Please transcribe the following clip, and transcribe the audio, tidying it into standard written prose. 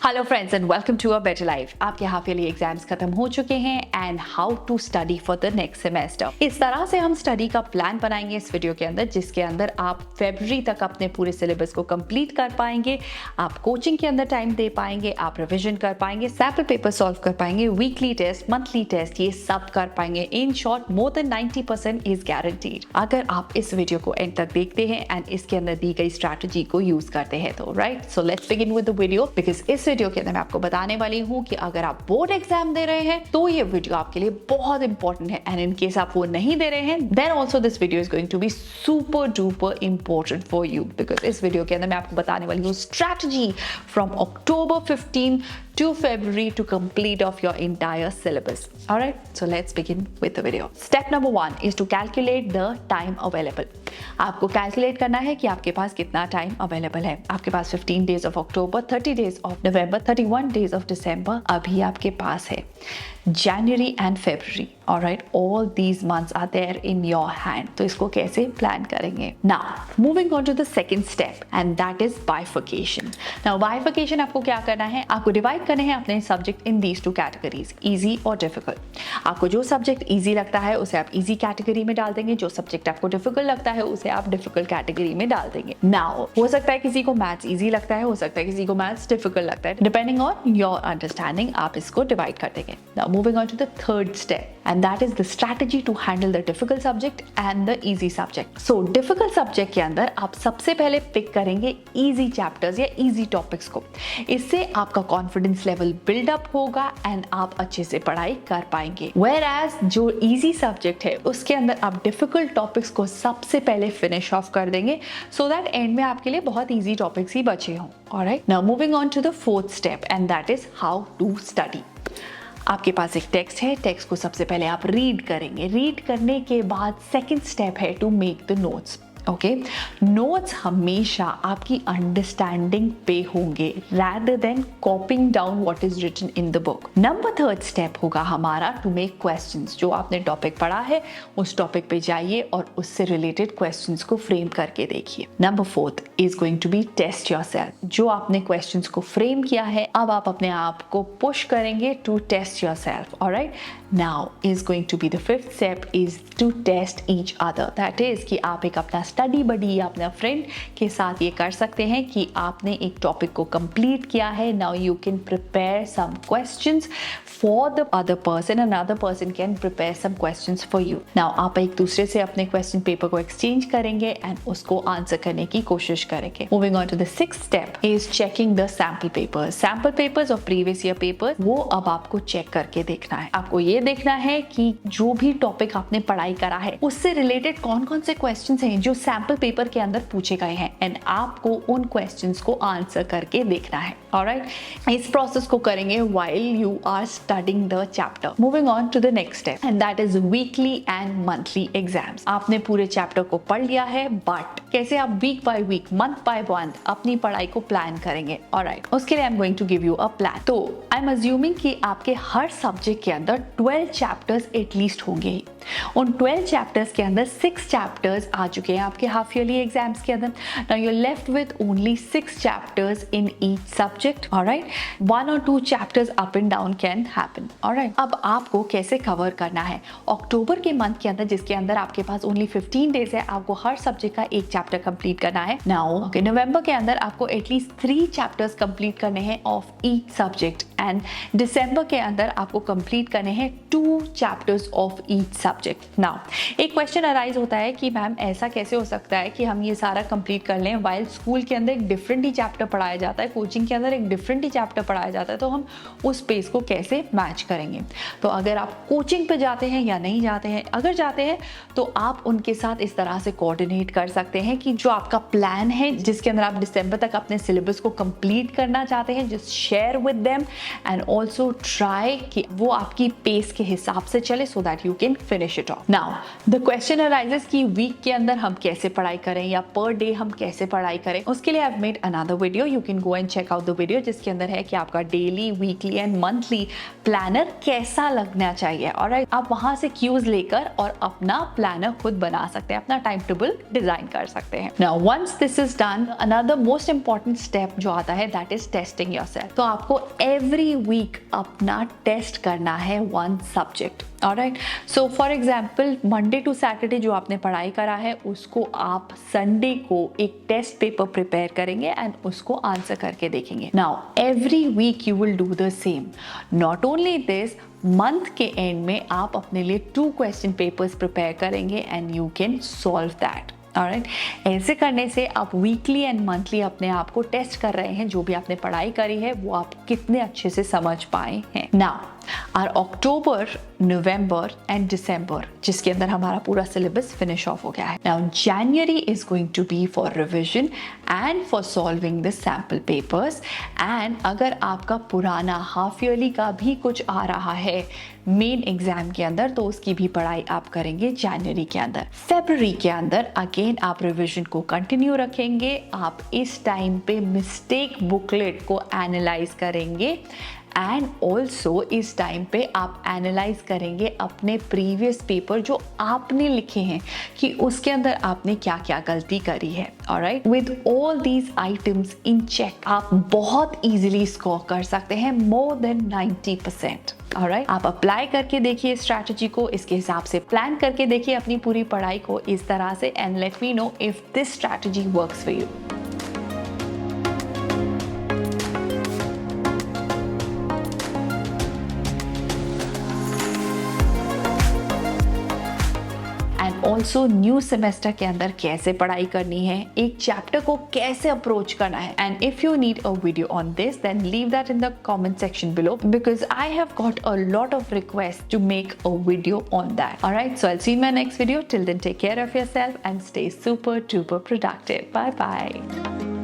Hello friends and welcome to a better life. आपके half yearly exams खत्म हो चुके हैं and how to study for the next semester. इस तरह से हम स्टडी का प्लान बनाएंगे इस वीडियो के अंदर, जिसके अंदर आप फरवरी तक अपने पूरे सिलेबस को कंप्लीट कर पाएंगे, आप कोचिंग के अंदर टाइम दे पाएंगे, आप रिविजन कर पाएंगे, सैम्पल पेपर सॉल्व कर पाएंगे, वीकली टेस्ट, मंथली टेस्ट, ये सब कर पाएंगे। In short more than 90% is guaranteed अगर आप इस वीडियो को एंड तक देखते हैं एंड इसके अंदर दी गई स्ट्रैटेजी को यूज करते हैं तो right. So let's begin with the video, because इस वीडियो के अंदर मैं आपको बताने वाली हूं कि अगर आप बोर्ड एग्जाम दे रहे हैं तो ये वीडियो आपके लिए बहुत इंपॉर्टेंट है, एंड इन केस आप वो नहीं दे रहे हैं then also this video is going to be super duper important for you, because इस वीडियो के अंदर मैं आपको बताने वाली हूँ strategy from October 15 to February to complete off your entire syllabus. Alright, so let's begin with the video. Step number 1 is to calculate the time available. आपको calculate करना है कि आपके पास कितना टाइम अवेलेबल है। आपके पास 15 days of October, 30 days of November, 31 days of December अभी आपके पास है। January and February, alright, all these months are there in your hand. तो इसको कैसे प्लान करेंगे? Now, moving on to the second step, and that is bifurcation. Now, bifurcation आपको क्या करना है? आपको डिवाइड करने हैं अपने subject in these two categories, easy और डिफिकल्ट। आपको जो सब्जेक्ट इजी लगता है उसे आप इजी कैटेगरी में डाल देंगे, जो सब्जेक्ट आपको डिफिकल्ट लगता है उसे आप डिफिकल्ट कैटेगरी में डाल देंगे। नाउ हो सकता है किसी को मैथ्स इजी लगता है, हो सकता है किसी को मैथ्स डिफिकल्ट लगता है, डिपेंडिंग ऑन योर अंडरस्टैंडिंग आप इसको डिवाइड कर देंगे। Now moving on to the third step, and that is the strategy to handle the difficult subject and the easy subject. So difficult subject के अंदर आप सबसे पहले पिक करेंगे easy chapters या easy topics को। इससे आपका confidence level build up होगा and आप अच्छे से पढ़ाई कर पाएंगे। Whereas जो easy subject है उसके अंदर आप difficult topics को सबसे पहले finish off कर देंगे so that end में आपके लिए बहुत easy topics ही बचे हों। Alright, now moving on to the fourth step, and that is how to study. आपके पास एक टेक्स्ट है, टेक्स्ट को सबसे पहले आप रीड करेंगे। रीड करने के बाद सेकंड स्टेप है to make the notes. Okay, notes हमेशा आपकी अंडरस्टैंडिंग पे होंगे rather than copying down what is written in the book. Number third step होगा हमारा टू मेक क्वेश्चंस। जो आपने टॉपिक पढ़ा है उस टॉपिक पे जाइए और उससे रिलेटेड क्वेश्चंस को फ्रेम करके देखिए। Number fourth is going to be test yourself. जो आपने क्वेश्चंस को फ्रेम किया है अब आप अपने आप को पुश करेंगे to test yourself. Alright, now is going to be the fifth step is to test each other. That is कि आप एक अपना स्टडी बडी या अपना फ्रेंड के साथ ये कर सकते हैं कि आपने एक टॉपिक को कंप्लीट किया है, now you can prepare some questions for the other person and other person can prepare some questions for you. Now आप एक दूसरे से अपने क्वेश्चन पेपर को एक्सचेंज करेंगे एंड उसको आंसर करने की कोशिश करेंगे। Moving on to the sixth step is checking the sample papers. Sample papers और प्रीवियस ईयर पेपर वो अब आपको चेक करके देखना है। आपको ये देखना है कि जो भी टॉपिक आपने पढ़ाई करा है उससे रिलेटेड कौन कौन से क्वेश्चंस हैं जो सैम्पल पेपर के अंदर पूछे गए हैं, एंड आपको उन क्वेश्चंस को आंसर करके देखना है। ऑलराइट, इस प्रोसेस को करेंगे while you are studying the chapter. Moving on to the next step, and that is weekly and monthly exams. आपने पूरे चैप्टर को पढ़ लिया है, बट कैसे आप week by week, month by month अपनी पढ़ाई को प्लान करेंगे। ऑलराइट, उसके लिए I am going to give you a plan. तो आई एम अज्यूमिंग कि आपके हर सब्जेक्ट के अंदर 12 चैप्टर्स एटलीस्ट होंगे। उन 12 चैप्टर्स के अंदर 6 चैप्टर्स आ चुके हैं आपके हाफ ईयरली एग्जाम्स के अंदर। Now you are left with only 6 chapters in each subject. Alright, 1 और 2 chapters up and down can happen. Alright, अब आपको कैसे कवर करना है अक्टूबर के मंथ के अंदर, जिसके अंदर आपके पास ओनली 15 डेज है, आपको हर सब्जेक्ट का एक चैप्टर कंप्लीट करना है। नाउ ओके, नवंबर के अंदर आपको एटलीस्ट 3 चैप्टर्स कंप्लीट करने हैं ऑफ ईच सब्जेक्ट, एंड दिसंबर के अंदर आपको कंप्लीट करने हैं 2 chapters of each subject. Now एक क्वेश्चन अराइज होता है कि मैम ऐसा कैसे हो सकता है कि हम ये सारा कंप्लीट कर लें वाइल स्कूल के अंदर एक डिफरेंट ही चैप्टर पढ़ाया जाता है, कोचिंग के अंदर एक डिफरेंट ही चैप्टर पढ़ाया जाता है, तो हम उस पेस को कैसे मैच करेंगे? तो अगर आप कोचिंग पे जाते हैं या नहीं जाते हैं, अगर जाते हैं तो आप उनके साथ इस तरह से कोऑर्डिनेट कर सकते हैं कि जो आपका प्लान है जिसके अंदर आप दिसंबर तक अपने सिलेबस को कंप्लीट करना चाहते हैं, just share with them and also try कि वो आपकी पेस के हिसाब से चले so that you can finish it of. Now the question arises कि वीक के अंदर हम कैसे पढ़ाई करें या पर डे हम कैसे पढ़ाई करें। उसके लिए I have made another video, you can go and check out the video, जिसके अंदर है कि आपका daily, weekly and monthly planner कैसा लगना चाहिए। और आप वहां से क्यूज लेकर और अपना प्लानर खुद बना सकते हैं, अपना टाइम टेबल डिजाइन कर सकते हैं। Now once this is done, another most important step जो आता है दैट इज टेस्टिंग योरसेल्फ। तो आपको एवरी वीक अपना टेस्ट करना है one subject. Alright, so for example Monday to Saturday जो आपने पढ़ाई करा है उसको आप संडे को एक टेस्ट पेपर प्रिपेयर करेंगे एंड उसको आंसर करके देखेंगे। Now every week you will do the same. Not only this, month के एंड में आप अपने लिए 2 क्वेश्चन पेपर्स प्रिपेयर करेंगे and you can solve that. Alright, ऐसे करने से आप वीकली एंड मंथली अपने आप को टेस्ट कर रहे हैं, जो भी आपने पढ़ाई करी है वो आप कितने अच्छे से समझ पाए हैं। Now are October, November and December, जिसके अंदर हमारा पूरा सिलेबस फिनिश ऑफ हो गया है। Now January is going to be for revision and for solving the sample papers. And अगर आपका पुराना हाफ ईयरली का भी कुछ आ रहा है मेन एग्जाम के अंदर, तो उसकी भी पढ़ाई आप करेंगे जनवरी के अंदर। फरवरी के अंदर अगेन आप रिविजन को कंटिन्यू रखेंगे। आप इस टाइम पे मिस्टेक बुकलेट को एनालाइज करेंगे एंड ऑल्सो इस टाइम पे आप एनालाइज करेंगे अपने प्रीवियस पेपर जो आपने लिखे हैं कि उसके अंदर आपने क्या क्या गलती करी है। Alright, with all these items in check आप बहुत इजीली स्कोर कर सकते हैं मोर देन 90%। ऑलराइट, आप अप्लाई करके देखिए स्ट्रैटेजी को, इसके हिसाब से प्लान करके देखिए अपनी पूरी पढ़ाई को इस तरह से and let me know if this strategy works for you. Also new semester के अंदर कैसे पढ़ाई करनी है, एक चैप्टर को कैसे अप्रोच करना है। And if you need a video on this then leave that in the comment section below because I have got a lot of request to make a video on that. Alright, so I will see you in my next video. Till then take care of yourself and stay super duper productive. Bye bye.